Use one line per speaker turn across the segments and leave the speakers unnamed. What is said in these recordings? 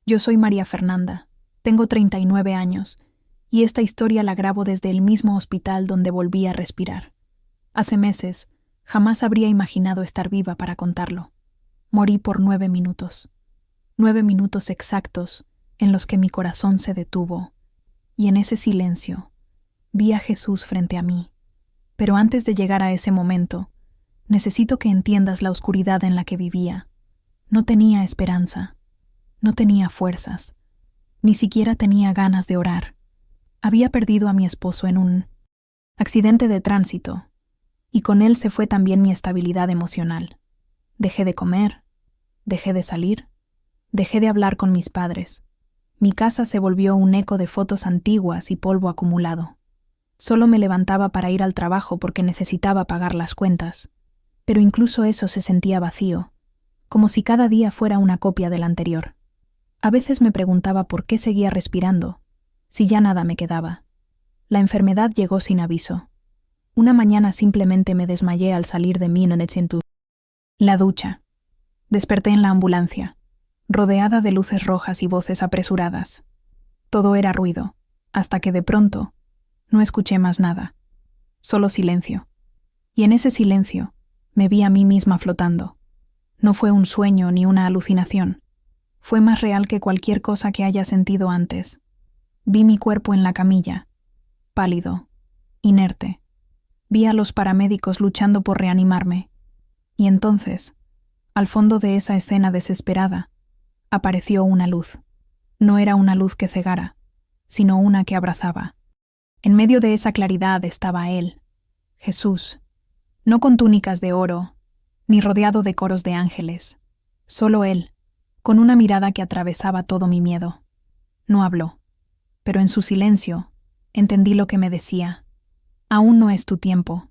Yo soy María Fernanda, tengo 39 años, y esta historia la grabo desde el mismo hospital donde volví a respirar. Hace meses, jamás habría imaginado estar viva para contarlo. Morí por 9 minutos. 9 minutos exactos en los que mi corazón se detuvo, y en ese silencio vi a Jesús frente a mí. Pero antes de llegar a ese momento, necesito que entiendas la oscuridad en la que vivía. No tenía esperanza, no tenía fuerzas, ni siquiera tenía ganas de orar. Había perdido a mi esposo en un accidente de tránsito, y con él se fue también mi estabilidad emocional. Dejé de comer, dejé de salir, dejé de hablar con mis padres. Mi casa se volvió un eco de fotos antiguas y polvo acumulado. Solo me levantaba para ir al trabajo porque necesitaba pagar las cuentas, pero incluso eso se sentía vacío, como si cada día fuera una copia del anterior. A veces me preguntaba por qué seguía respirando, si ya nada me quedaba. La enfermedad llegó sin aviso. Una mañana simplemente me desmayé al salir de mi la ducha. Desperté en la ambulancia, rodeada de luces rojas y voces apresuradas. Todo era ruido, hasta que de pronto no escuché más nada, solo silencio. Y en ese silencio me vi a mí misma flotando. No fue un sueño ni una alucinación. Fue más real que cualquier cosa que haya sentido antes. Vi mi cuerpo en la camilla, pálido, inerte. Vi a los paramédicos luchando por reanimarme. Y entonces, al fondo de esa escena desesperada, apareció una luz. No era una luz que cegara, sino una que abrazaba. En medio de esa claridad estaba Él, Jesús, no con túnicas de oro, ni rodeado de coros de ángeles, solo Él, con una mirada que atravesaba todo mi miedo. No habló, pero en su silencio entendí lo que me decía. Aún no es tu tiempo.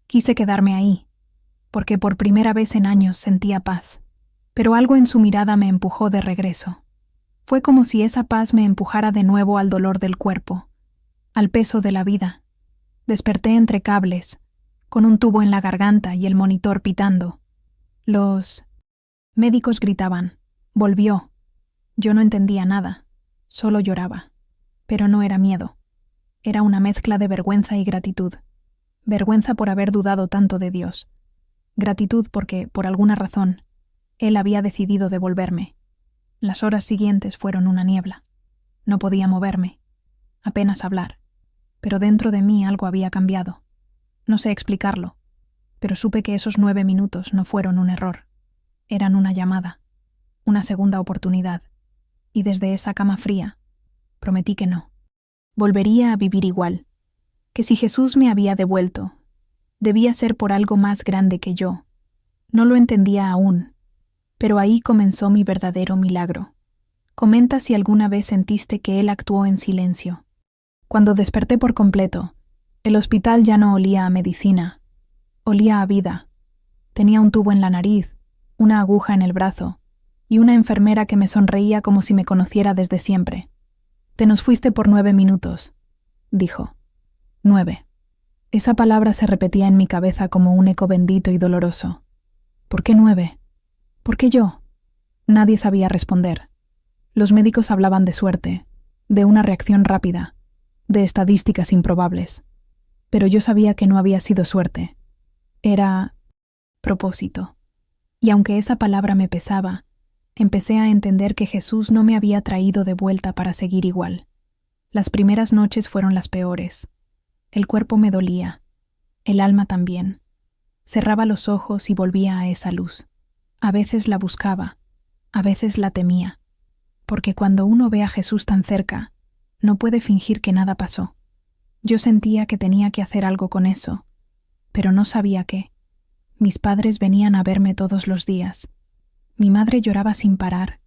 Quise quedarme ahí, porque por primera vez en años sentía paz, pero algo en su mirada me empujó de regreso. Fue como si esa paz me empujara de nuevo al dolor del cuerpo, al peso de la vida. Desperté entre cables, con un tubo en la garganta y el monitor pitando. Los médicos gritaban, volvió. Yo no entendía nada, solo lloraba. Pero no era miedo. Era una mezcla de vergüenza y gratitud. Vergüenza por haber dudado tanto de Dios. Gratitud porque, por alguna razón, Él había decidido devolverme. Las horas siguientes fueron una niebla. No podía moverme, apenas hablar. Pero dentro de mí algo había cambiado. No sé explicarlo, pero supe que esos 9 minutos no fueron un error. Eran una llamada, una segunda oportunidad. Y desde esa cama fría, prometí que no. Volvería a vivir igual. Que si Jesús me había devuelto, debía ser por algo más grande que yo. No lo entendía aún, pero ahí comenzó mi verdadero milagro. Comenta si alguna vez sentiste que Él actuó en silencio. Cuando desperté por completo, el hospital ya no olía a medicina, olía a vida. Tenía un tubo en la nariz, una aguja en el brazo, y una enfermera que me sonreía como si me conociera desde siempre. «Te nos fuiste por 9 minutos», dijo. 9. Esa palabra se repetía en mi cabeza como un eco bendito y doloroso. ¿Por qué 9? ¿Por qué yo? Nadie sabía responder. Los médicos hablaban de suerte, de una reacción rápida, de estadísticas improbables. Pero yo sabía que no había sido suerte. Era propósito. Y aunque esa palabra me pesaba, empecé a entender que Jesús no me había traído de vuelta para seguir igual. Las primeras noches fueron las peores. El cuerpo me dolía, el alma también. Cerraba los ojos y volvía a esa luz. A veces la buscaba, a veces la temía, porque cuando uno ve a Jesús tan cerca, no puede fingir que nada pasó. Yo sentía que tenía que hacer algo con eso, pero no sabía qué. Mis padres venían a verme todos los días. Mi madre lloraba sin parar.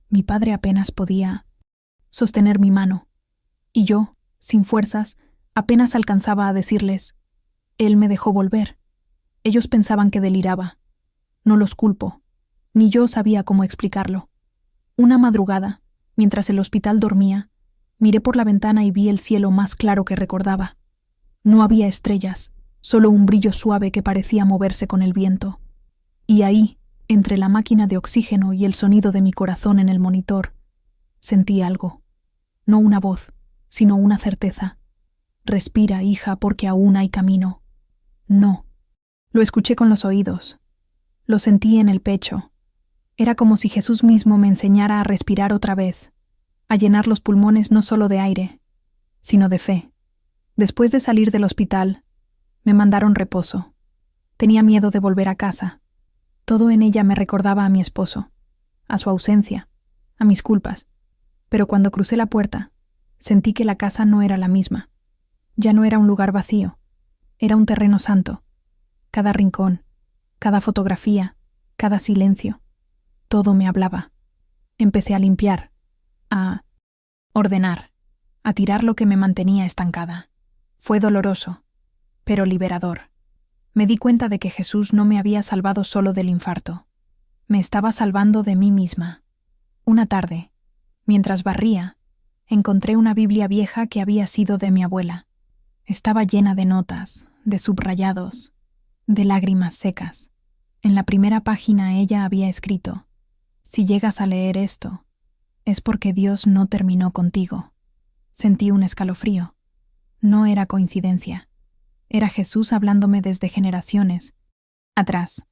Mi padre apenas podía sostener mi mano. Y yo, sin fuerzas, apenas alcanzaba a decirles, «Él me dejó volver». Ellos pensaban que deliraba. No los culpo. Ni yo sabía cómo explicarlo. Una madrugada, mientras el hospital dormía, miré por la ventana y vi el cielo más claro que recordaba. No había estrellas, solo un brillo suave que parecía moverse con el viento. Y ahí, entre la máquina de oxígeno y el sonido de mi corazón en el monitor, Sentí algo. No una voz, sino una certeza. Respira, hija, porque aún hay camino. No. Lo escuché con los oídos. Lo sentí en el pecho. Era como si Jesús mismo me enseñara a respirar otra vez, a llenar los pulmones no solo de aire, sino de fe. Después de salir del hospital, me mandaron reposo. Tenía miedo de volver a casa. Todo en ella me recordaba a mi esposo, a su ausencia, a mis culpas. Pero cuando crucé la puerta, sentí que la casa no era la misma. Ya no era un lugar vacío, era un terreno santo. Cada rincón, cada fotografía, cada silencio, todo me hablaba. Empecé a limpiar, a ordenar, a tirar lo que me mantenía estancada. Fue doloroso, pero liberador. Me di cuenta de que Jesús no me había salvado solo del infarto. Me estaba salvando de mí misma. Una tarde, mientras barría, encontré una Biblia vieja que había sido de mi abuela. Estaba llena de notas, de subrayados, de lágrimas secas. En la primera página ella había escrito: «Si llegas a leer esto, es porque Dios no terminó contigo». Sentí un escalofrío. No era coincidencia. Era Jesús hablándome desde generaciones atrás.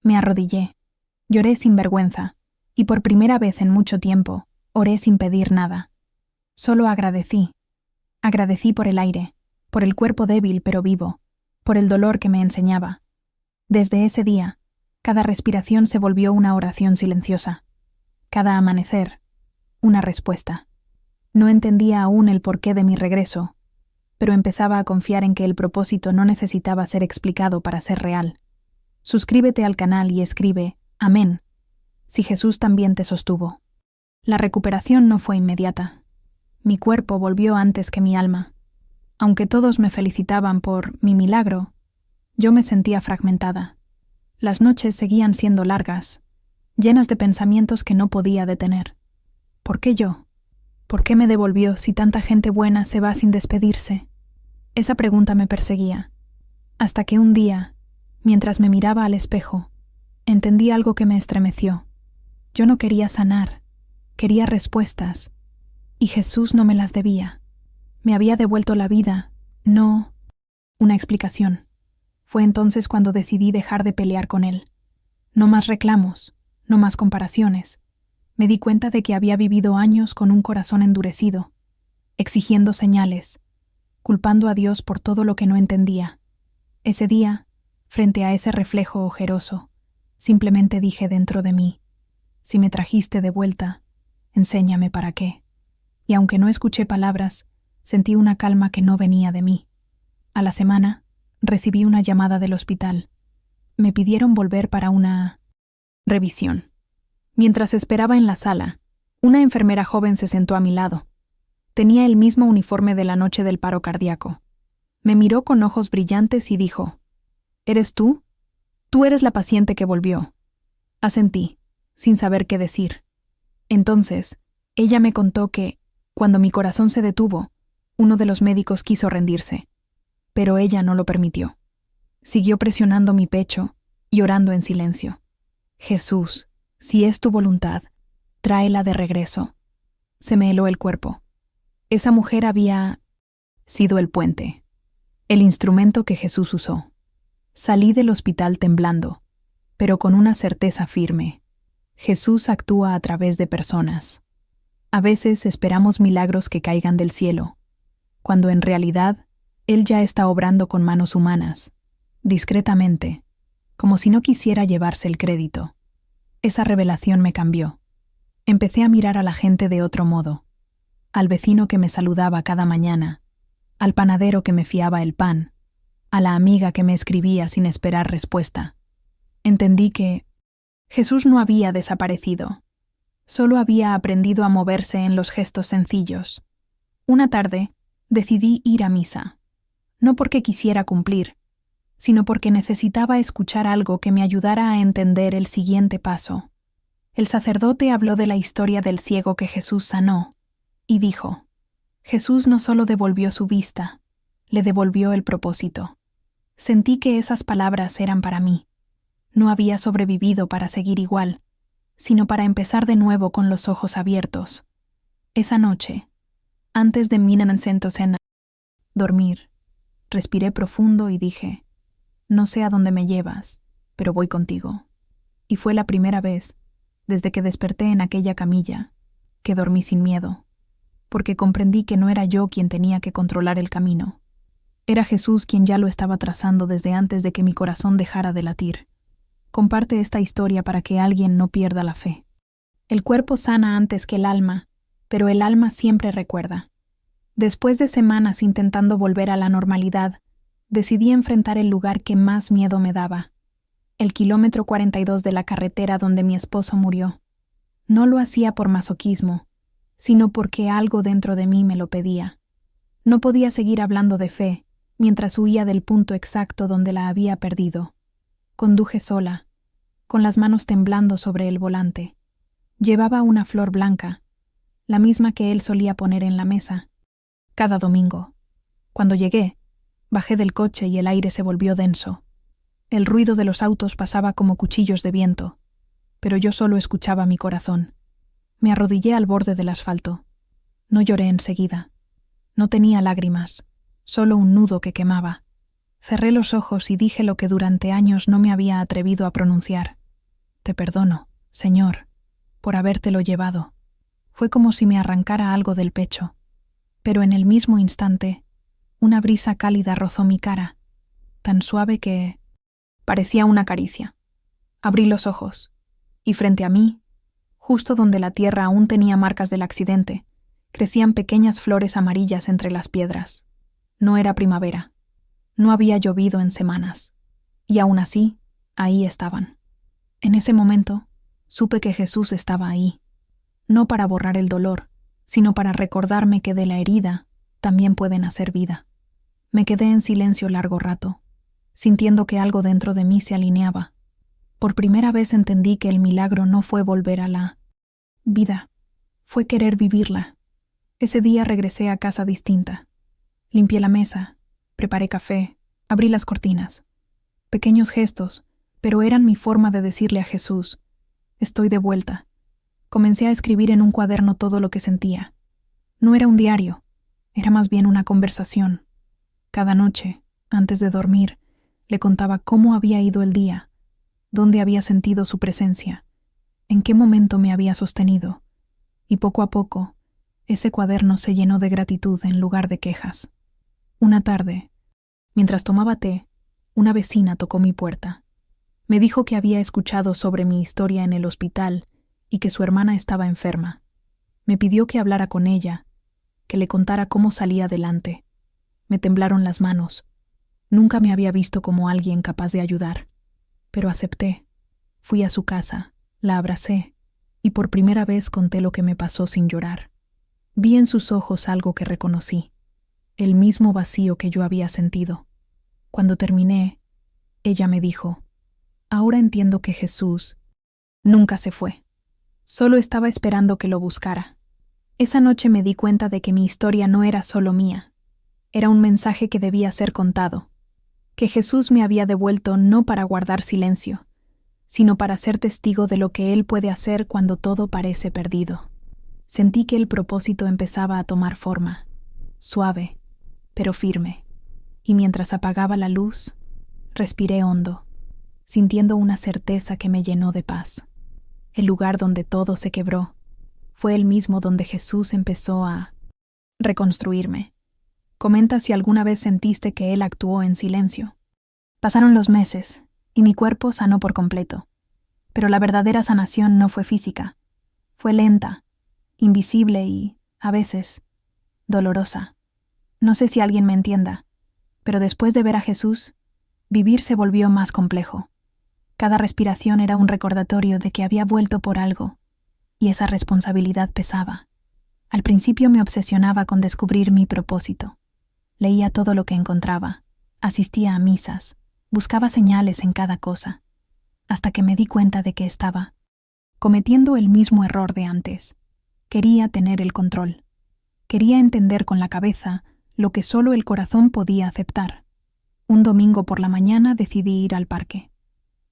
Me arrodillé. Lloré sin vergüenza, y por primera vez en mucho tiempo, oré sin pedir nada. Solo agradecí. Agradecí por el aire, por el cuerpo débil pero vivo, por el dolor que me enseñaba. Desde ese día, cada respiración se volvió una oración silenciosa. Cada amanecer, una respuesta. No entendía aún el porqué de mi regreso, pero empezaba a confiar en que el propósito no necesitaba ser explicado para ser real. Suscríbete al canal y escribe «Amén» si Jesús también te sostuvo. La recuperación no fue inmediata. Mi cuerpo volvió antes que mi alma. Aunque todos me felicitaban por mi milagro, yo me sentía fragmentada. Las noches seguían siendo largas, llenas de pensamientos que no podía detener. ¿Por qué yo? ¿Por qué me devolvió si tanta gente buena se va sin despedirse? Esa pregunta me perseguía, hasta que un día, mientras me miraba al espejo, entendí algo que me estremeció. Yo no quería sanar, quería respuestas, y Jesús no me las debía. Me había devuelto la vida, no una explicación. Fue entonces cuando decidí dejar de pelear con él. No más reclamos, no más comparaciones. Me di cuenta de que había vivido años con un corazón endurecido, exigiendo señales, culpando a Dios por todo lo que no entendía. Ese día, frente a ese reflejo ojeroso, simplemente dije dentro de mí: «Si me trajiste de vuelta, enséñame para qué». Y aunque no escuché palabras, sentí una calma que no venía de mí. A la semana, recibí una llamada del hospital. Me pidieron volver para una revisión. Mientras esperaba en la sala, una enfermera joven se sentó a mi lado. Tenía el mismo uniforme de la noche del paro cardíaco. Me miró con ojos brillantes y dijo: «¿Eres tú? Tú eres la paciente que volvió». Asentí, sin saber qué decir. Entonces, ella me contó que, cuando mi corazón se detuvo, uno de los médicos quiso rendirse, pero ella no lo permitió. Siguió presionando mi pecho y orando en silencio. «Jesús, si es tu voluntad, tráela de regreso». Se me heló el cuerpo. Esa mujer había sido el puente, el instrumento que Jesús usó. Salí del hospital temblando, pero con una certeza firme. Jesús actúa a través de personas. A veces esperamos milagros que caigan del cielo, cuando en realidad Él ya está obrando con manos humanas, discretamente, como si no quisiera llevarse el crédito. Esa revelación me cambió. Empecé a mirar a la gente de otro modo. Al vecino que me saludaba cada mañana, al panadero que me fiaba el pan, a la amiga que me escribía sin esperar respuesta. Entendí que Jesús no había desaparecido, solo había aprendido a moverse en los gestos sencillos. Una tarde, decidí ir a misa, no porque quisiera cumplir, sino porque necesitaba escuchar algo que me ayudara a entender el siguiente paso. El sacerdote habló de la historia del ciego que Jesús sanó, y dijo: Jesús no solo devolvió su vista, le devolvió el propósito. Sentí que esas palabras eran para mí. No había sobrevivido para seguir igual, sino para empezar de nuevo con los ojos abiertos. Esa noche, antes de Minanacentosena, dormir, respiré profundo y dije, no sé a dónde me llevas, pero voy contigo. Y fue la primera vez, desde que desperté en aquella camilla, que dormí sin miedo, porque comprendí que no era yo quien tenía que controlar el camino. Era Jesús quien ya lo estaba trazando desde antes de que mi corazón dejara de latir. Comparte esta historia para que alguien no pierda la fe. El cuerpo sana antes que el alma, pero el alma siempre recuerda. Después de semanas intentando volver a la normalidad, decidí enfrentar el lugar que más miedo me daba, el kilómetro 42 de la carretera donde mi esposo murió. No lo hacía por masoquismo, sino porque algo dentro de mí me lo pedía. No podía seguir hablando de fe, mientras huía del punto exacto donde la había perdido. Conduje sola, con las manos temblando sobre el volante. Llevaba una flor blanca, la misma que él solía poner en la mesa, cada domingo. Cuando llegué, bajé del coche y el aire se volvió denso. El ruido de los autos pasaba como cuchillos de viento, pero yo solo escuchaba mi corazón. Me arrodillé al borde del asfalto. No lloré enseguida. No tenía lágrimas, solo un nudo que quemaba. Cerré los ojos y dije lo que durante años no me había atrevido a pronunciar. Te perdono, Señor, por habértelo llevado. Fue como si me arrancara algo del pecho, pero en el mismo instante, una brisa cálida rozó mi cara, tan suave que parecía una caricia. Abrí los ojos, y frente a mí, justo donde la tierra aún tenía marcas del accidente, crecían pequeñas flores amarillas entre las piedras. No era primavera. No había llovido en semanas. Y aún así, ahí estaban. En ese momento, supe que Jesús estaba ahí, no para borrar el dolor, sino para recordarme que de la herida también puede nacer vida. Me quedé en silencio largo rato, sintiendo que algo dentro de mí se alineaba. Por primera vez entendí que el milagro no fue volver a la vida, fue querer vivirla. Ese día regresé a casa distinta. Limpié la mesa, preparé café, abrí las cortinas. Pequeños gestos, pero eran mi forma de decirle a Jesús, estoy de vuelta. Comencé a escribir en un cuaderno todo lo que sentía. No era un diario, era más bien una conversación. Cada noche, antes de dormir, le contaba cómo había ido el día, dónde había sentido su presencia, en qué momento me había sostenido, y poco a poco, ese cuaderno se llenó de gratitud en lugar de quejas. Una tarde, mientras tomaba té, una vecina tocó mi puerta. Me dijo que había escuchado sobre mi historia en el hospital y que su hermana estaba enferma. Me pidió que hablara con ella, que le contara cómo salía adelante. Me temblaron las manos. Nunca me había visto como alguien capaz de ayudar. Pero acepté. Fui a su casa, la abracé, y por primera vez conté lo que me pasó sin llorar. Vi en sus ojos algo que reconocí, el mismo vacío que yo había sentido. Cuando terminé, ella me dijo, ahora entiendo que Jesús nunca se fue. Solo estaba esperando que lo buscara. Esa noche me di cuenta de que mi historia no era solo mía. Era un mensaje que debía ser contado, que Jesús me había devuelto no para guardar silencio, sino para ser testigo de lo que Él puede hacer cuando todo parece perdido. Sentí que el propósito empezaba a tomar forma, suave, pero firme, y mientras apagaba la luz, respiré hondo, sintiendo una certeza que me llenó de paz. El lugar donde todo se quebró fue el mismo donde Jesús empezó a reconstruirme. Comenta si alguna vez sentiste que Él actuó en silencio. Pasaron los meses, y mi cuerpo sanó por completo. Pero la verdadera sanación no fue física. Fue lenta, invisible y, a veces, dolorosa. No sé si alguien me entienda, pero después de ver a Jesús, vivir se volvió más complejo. Cada respiración era un recordatorio de que había vuelto por algo, y esa responsabilidad pesaba. Al principio me obsesionaba con descubrir mi propósito. Leía todo lo que encontraba, asistía a misas, buscaba señales en cada cosa, hasta que me di cuenta de que estaba cometiendo el mismo error de antes. Quería tener el control. Quería entender con la cabeza lo que solo el corazón podía aceptar. Un domingo por la mañana decidí ir al parque.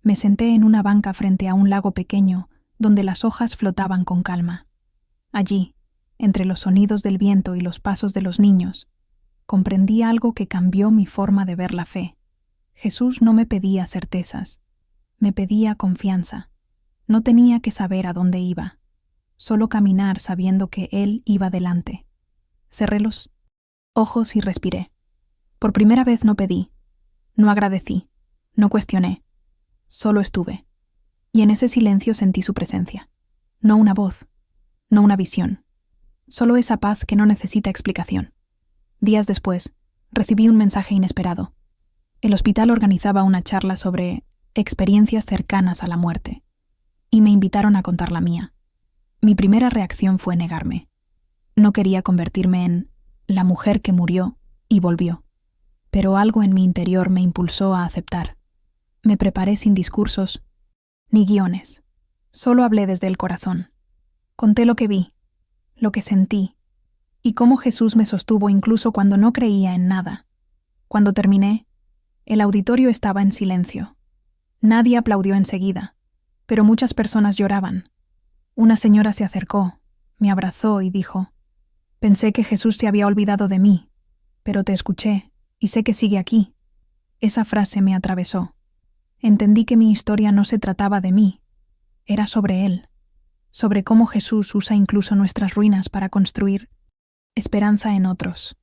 Me senté en una banca frente a un lago pequeño donde las hojas flotaban con calma. Allí, entre los sonidos del viento y los pasos de los niños, comprendí algo que cambió mi forma de ver la fe. Jesús no me pedía certezas, me pedía confianza. No tenía que saber a dónde iba, solo caminar sabiendo que Él iba delante. Cerré los ojos y respiré. Por primera vez no pedí, no agradecí, no cuestioné, solo estuve. Y en ese silencio sentí su presencia. No una voz, no una visión, solo esa paz que no necesita explicación. Días después, recibí un mensaje inesperado. El hospital organizaba una charla sobre experiencias cercanas a la muerte, y me invitaron a contar la mía. Mi primera reacción fue negarme. No quería convertirme en la mujer que murió y volvió, pero algo en mi interior me impulsó a aceptar. Me preparé sin discursos ni guiones. Solo hablé desde el corazón. Conté lo que vi, lo que sentí, y cómo Jesús me sostuvo incluso cuando no creía en nada. Cuando terminé, el auditorio estaba en silencio. Nadie aplaudió enseguida, pero muchas personas lloraban. Una señora se acercó, me abrazó y dijo: «Pensé que Jesús se había olvidado de mí, pero te escuché y sé que sigue aquí». Esa frase me atravesó. Entendí que mi historia no se trataba de mí, era sobre Él, sobre cómo Jesús usa incluso nuestras ruinas para construir esperanza en otros.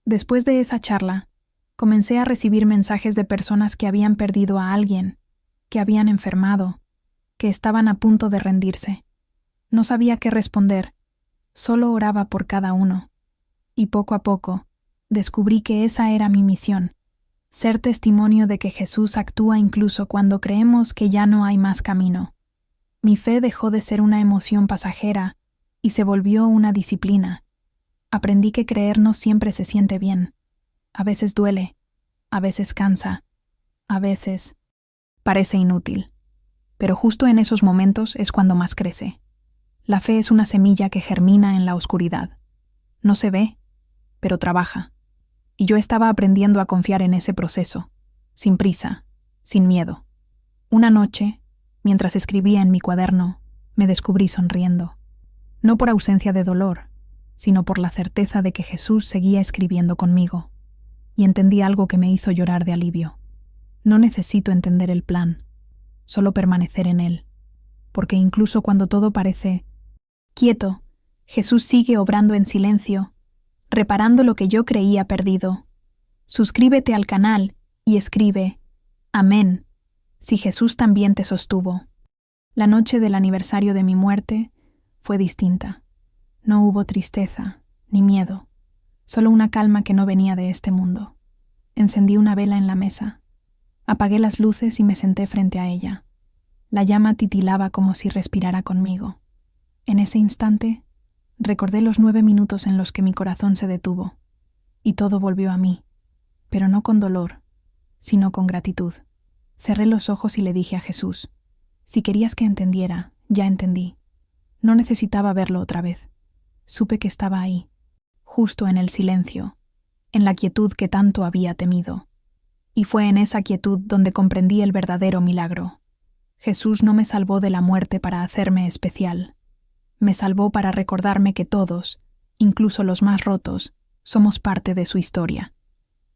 Después de esa charla, comencé a recibir mensajes de personas que habían perdido a alguien, que habían enfermado, que estaban a punto de rendirse. No sabía qué responder, solo oraba por cada uno. Y poco a poco, descubrí que esa era mi misión: ser testimonio de que Jesús actúa incluso cuando creemos que ya no hay más camino. Mi fe dejó de ser una emoción pasajera y se volvió una disciplina. Aprendí que creer no siempre se siente bien. A veces duele, a veces cansa, a veces parece inútil. Pero justo en esos momentos es cuando más crece. La fe es una semilla que germina en la oscuridad. No se ve, pero trabaja. Y yo estaba aprendiendo a confiar en ese proceso, sin prisa, sin miedo. Una noche, mientras escribía en mi cuaderno, me descubrí sonriendo. No por ausencia de dolor, sino por la certeza de que Jesús seguía escribiendo conmigo. Y entendí algo que me hizo llorar de alivio. No necesito entender el plan, solo permanecer en él. Porque incluso cuando todo parece quieto, Jesús sigue obrando en silencio, reparando lo que yo creía perdido. Suscríbete al canal y escribe «Amén» si Jesús también te sostuvo. La noche del aniversario de mi muerte fue distinta. No hubo tristeza ni miedo, solo una calma que no venía de este mundo. Encendí una vela en la mesa. Apagué las luces y me senté frente a ella. La llama titilaba como si respirara conmigo. En ese instante, recordé los 9 minutos en los que mi corazón se detuvo, y todo volvió a mí, pero no con dolor, sino con gratitud. Cerré los ojos y le dije a Jesús: si querías que entendiera, ya entendí. No necesitaba verlo otra vez. Supe que estaba ahí, justo en el silencio, en la quietud que tanto había temido. Y fue en esa quietud donde comprendí el verdadero milagro. Jesús no me salvó de la muerte para hacerme especial. Me salvó para recordarme que todos, incluso los más rotos, somos parte de su historia.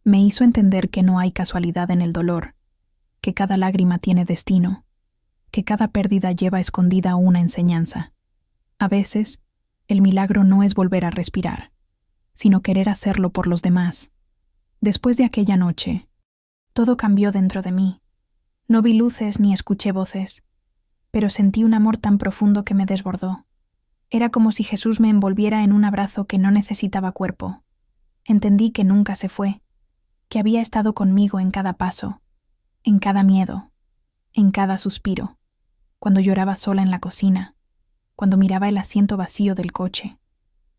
Me hizo entender que no hay casualidad en el dolor, que cada lágrima tiene destino, que cada pérdida lleva escondida una enseñanza. A veces, el milagro no es volver a respirar, sino querer hacerlo por los demás. Después de aquella noche, todo cambió dentro de mí. No vi luces ni escuché voces, pero sentí un amor tan profundo que me desbordó. Era como si Jesús me envolviera en un abrazo que no necesitaba cuerpo. Entendí que nunca se fue, que había estado conmigo en cada paso, en cada miedo, en cada suspiro, cuando lloraba sola en la cocina, cuando miraba el asiento vacío del coche,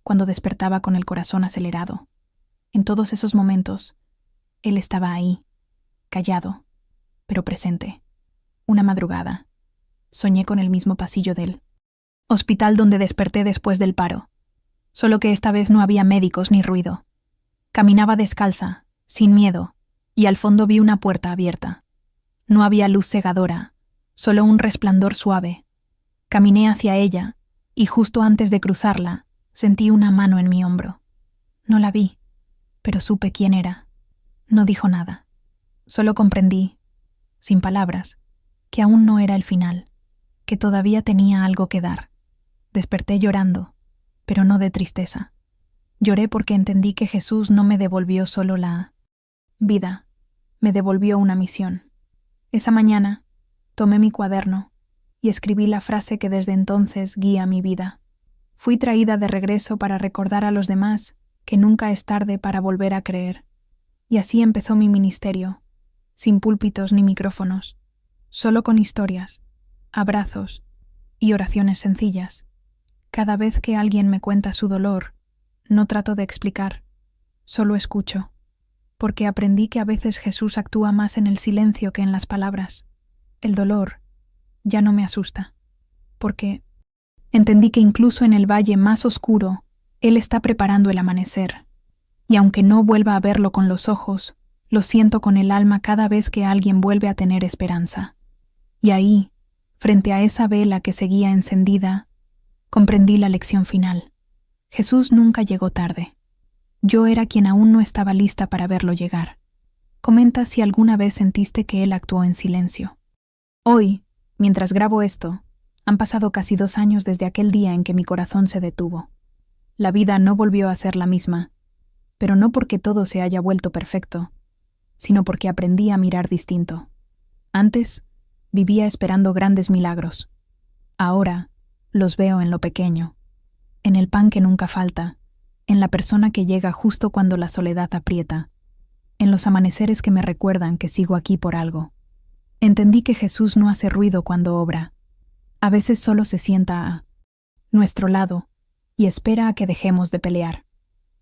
cuando despertaba con el corazón acelerado. En todos esos momentos, Él estaba ahí, callado, pero presente. Una madrugada, soñé con el mismo pasillo del hospital donde desperté después del paro, solo que esta vez no había médicos ni ruido. Caminaba descalza, sin miedo, y al fondo vi una puerta abierta. No había luz cegadora, solo un resplandor suave. Caminé hacia ella, y justo antes de cruzarla, Sentí una mano en mi hombro. No la vi, pero supe quién era. No dijo nada. Solo comprendí, sin palabras, que aún no era el final, que todavía tenía algo que dar. Desperté llorando, pero no de tristeza. Lloré porque entendí que Jesús no me devolvió solo la vida, me devolvió una misión. Esa mañana, tomé mi cuaderno y escribí la frase que desde entonces guía mi vida. Fui traída de regreso para recordar a los demás que nunca es tarde para volver a creer. Y así empezó mi ministerio, sin púlpitos ni micrófonos, solo con historias, abrazos y oraciones sencillas. Cada vez que alguien me cuenta su dolor, no trato de explicar, solo escucho, porque aprendí que a veces Jesús actúa más en el silencio que en las palabras. El dolor ya no me asusta, porque entendí que incluso en el valle más oscuro, Él está preparando el amanecer. Y aunque no vuelva a verlo con los ojos, lo siento con el alma cada vez que alguien vuelve a tener esperanza. Y ahí, frente a esa vela que seguía encendida, comprendí la lección final. Jesús nunca llegó tarde. Yo era quien aún no estaba lista para verlo llegar. Comenta si alguna vez sentiste que Él actuó en silencio. Hoy, mientras grabo esto, han pasado casi 2 años desde aquel día en que mi corazón se detuvo. La vida no volvió a ser la misma, pero no porque todo se haya vuelto perfecto, sino porque aprendí a mirar distinto. Antes, vivía esperando grandes milagros. Ahora, los veo en lo pequeño, en el pan que nunca falta, en la persona que llega justo cuando la soledad aprieta, en los amaneceres que me recuerdan que sigo aquí por algo. Entendí que Jesús no hace ruido cuando obra. A veces solo se sienta a nuestro lado y espera a que dejemos de pelear.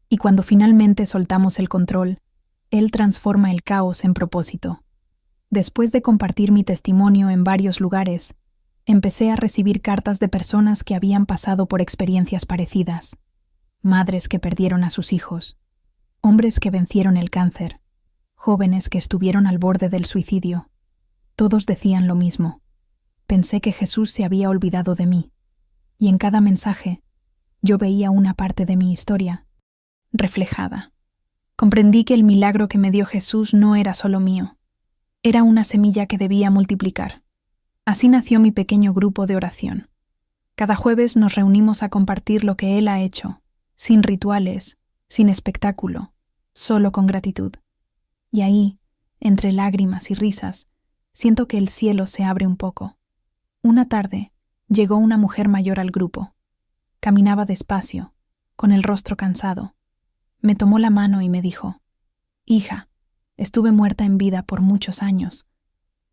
Y cuando finalmente soltamos el control, Él transforma el caos en propósito. Después de compartir mi testimonio en varios lugares, empecé a recibir cartas de personas que habían pasado por experiencias parecidas. Madres que perdieron a sus hijos, hombres que vencieron el cáncer, jóvenes que estuvieron al borde del suicidio. Todos decían lo mismo. Pensé que Jesús se había olvidado de mí, y en cada mensaje yo veía una parte de mi historia reflejada. Comprendí que el milagro que me dio Jesús no era solo mío, era una semilla que debía multiplicar. Así nació mi pequeño grupo de oración. Cada jueves nos reunimos a compartir lo que Él ha hecho, sin rituales, sin espectáculo, solo con gratitud. Y ahí, entre lágrimas y risas, siento que el cielo se abre un poco. Una tarde, llegó una mujer mayor al grupo. Caminaba despacio, con el rostro cansado. Me tomó la mano y me dijo: «Hija, estuve muerta en vida por muchos años,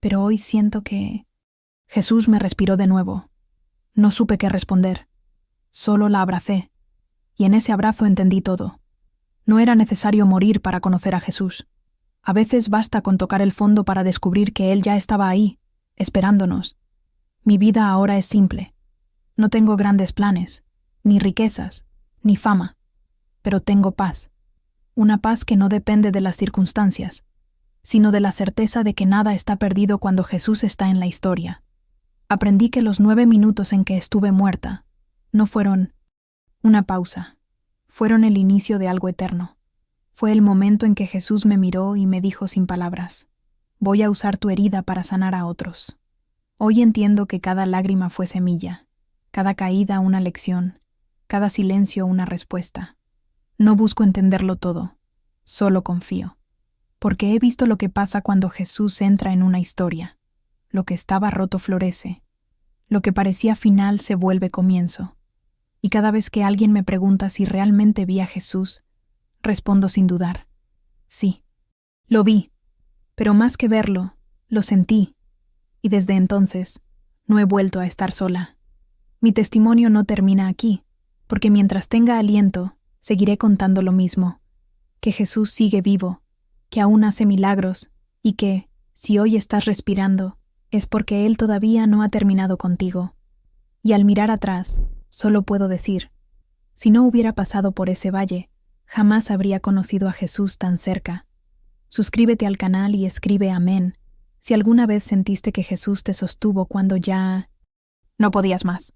pero hoy siento que...». Jesús me respiró de nuevo. No supe qué responder. Solo la abracé, y en ese abrazo entendí todo. No era necesario morir para conocer a Jesús. A veces basta con tocar el fondo para descubrir que Él ya estaba ahí, esperándonos. Mi vida ahora es simple. No tengo grandes planes, ni riquezas, ni fama, pero tengo paz. Una paz que no depende de las circunstancias, sino de la certeza de que nada está perdido cuando Jesús está en la historia. Aprendí que los 9 minutos en que estuve muerta no fueron una pausa, fueron el inicio de algo eterno. Fue el momento en que Jesús me miró y me dijo sin palabras: «Voy a usar tu herida para sanar a otros». Hoy entiendo que cada lágrima fue semilla, cada caída una lección, cada silencio una respuesta. No busco entenderlo todo, solo confío, porque he visto lo que pasa cuando Jesús entra en una historia. Lo que estaba roto florece, lo que parecía final se vuelve comienzo. Y cada vez que alguien me pregunta si realmente vi a Jesús, respondo sin dudar: sí, lo vi, pero más que verlo, lo sentí, y desde entonces no he vuelto a estar sola. Mi testimonio no termina aquí, porque mientras tenga aliento, seguiré contando lo mismo, que Jesús sigue vivo, que aún hace milagros, y que, si hoy estás respirando, es porque Él todavía no ha terminado contigo. Y al mirar atrás, solo puedo decir: si no hubiera pasado por ese valle, jamás habría conocido a Jesús tan cerca. Suscríbete al canal y escribe amén si alguna vez sentiste que Jesús te sostuvo cuando ya no podías más.